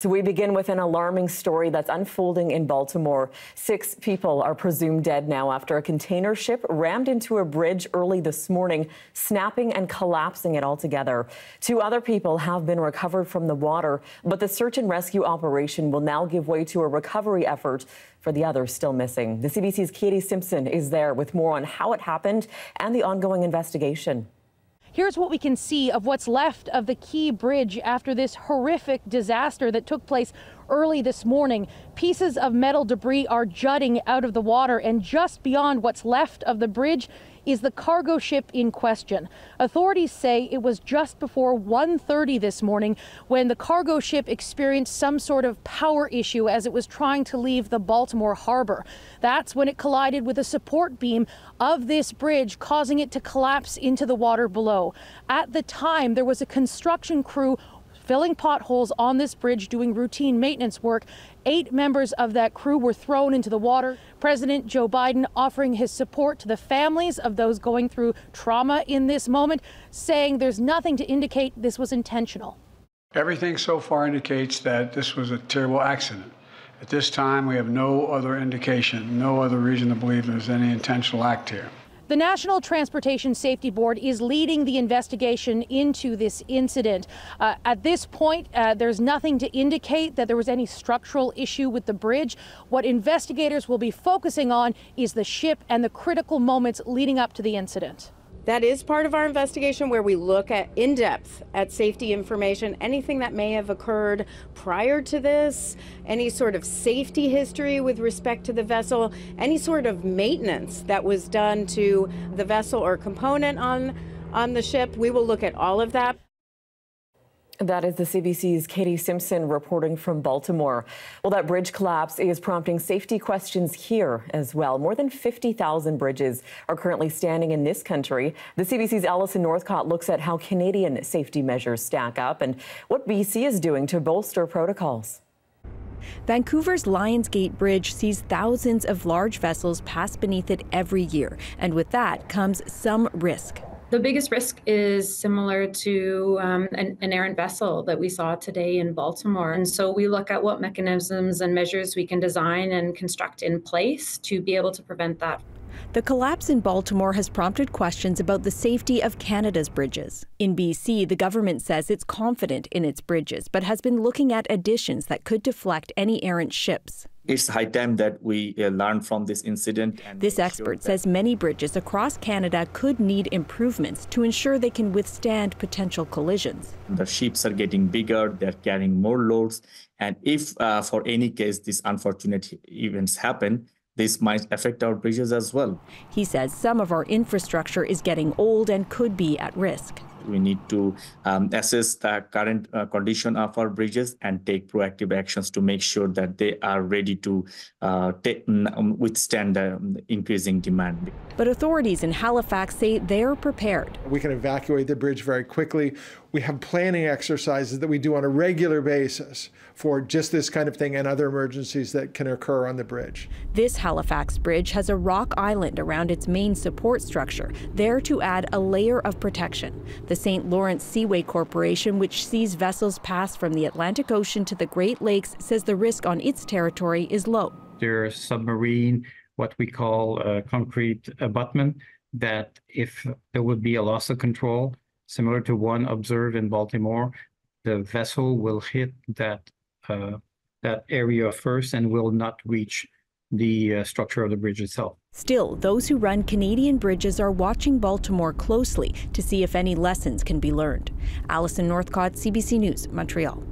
So we begin with an alarming story that's unfolding in Baltimore. 6 people are presumed dead now after a container ship rammed into a bridge early this morning, snapping and collapsing it altogether. 2 other people have been recovered from the water, but the search and rescue operation will now give way to a recovery effort for the others still missing. The CBC's Katie Simpson is there with more on how it happened and the ongoing investigation. Here's what we can see of what's left of the Key Bridge after this horrific disaster that took place early this morning. Pieces of metal debris are jutting out of the water, and just beyond what's left of the bridge is the cargo ship in question. Authorities say it was just before 1:30 this morning when the cargo ship experienced some sort of power issue as it was trying to leave the Baltimore harbor. That's when it collided with a support beam of this bridge, causing it to collapse into the water below. At the time, there was a construction crew filling potholes on this bridge doing routine maintenance work. 8 members of that crew were thrown into the water. President Joe Biden offering his support to the families of those going through trauma in this moment, saying there's nothing to indicate this was intentional. Everything so far indicates that this was a terrible accident. At this time, we have no other indication, no other reason to believe there's any intentional act here. The National Transportation Safety Board is leading the investigation into this incident. At this point, there's nothing to indicate that there was any structural issue with the bridge. What investigators will be focusing on is the ship and the critical moments leading up to the incident. That is part of our investigation, where we look at in depth at safety information, anything that may have occurred prior to this, any sort of safety history with respect to the vessel, any sort of maintenance that was done to the vessel or component on the ship. We will look at all of that. That is the CBC's Katie Simpson reporting from Baltimore. Well, that bridge collapse is prompting safety questions here as well. More than 50,000 bridges are currently standing in this country. The CBC's Alison Northcott looks at how Canadian safety measures stack up and what BC is doing to bolster protocols. Vancouver's Lionsgate Bridge sees thousands of large vessels pass beneath it every year, and with that comes some risk. The biggest risk is similar to an errant vessel that we saw today in Baltimore. And so we look at what mechanisms and measures we can design and construct in place to be able to prevent that. The collapse in Baltimore has prompted questions about the safety of Canada's bridges. In BC, the government says it's confident in its bridges, but has been looking at additions that could deflect any errant ships. It's high time that we learn from this incident. This expert says many bridges across Canada could need improvements to ensure they can withstand potential collisions. The ships are getting bigger, they're carrying more loads, and if for any case these unfortunate events happen, this might affect our bridges as well. He says some of our infrastructure is getting old and could be at risk. We need to assess the current condition of our bridges and take proactive actions to make sure that they are ready to withstand the increasing demand. But authorities in Halifax say they're prepared. We can evacuate the bridge very quickly. We have planning exercises that we do on a regular basis for just this kind of thing and other emergencies that can occur on the bridge. This Halifax bridge has a rock island around its main support structure, there to add a layer of protection. The St. Lawrence Seaway Corporation, which sees vessels pass from the Atlantic Ocean to the Great Lakes, says the risk on its territory is low. There's submarine, what we call a concrete abutment, that if there would be a loss of control, similar to one observed in Baltimore, the vessel will hit that area first and will not reach the structure of the bridge itself. Still, those who run Canadian bridges are watching Baltimore closely to see if any lessons can be learned. Alison Northcott, CBC News, Montreal.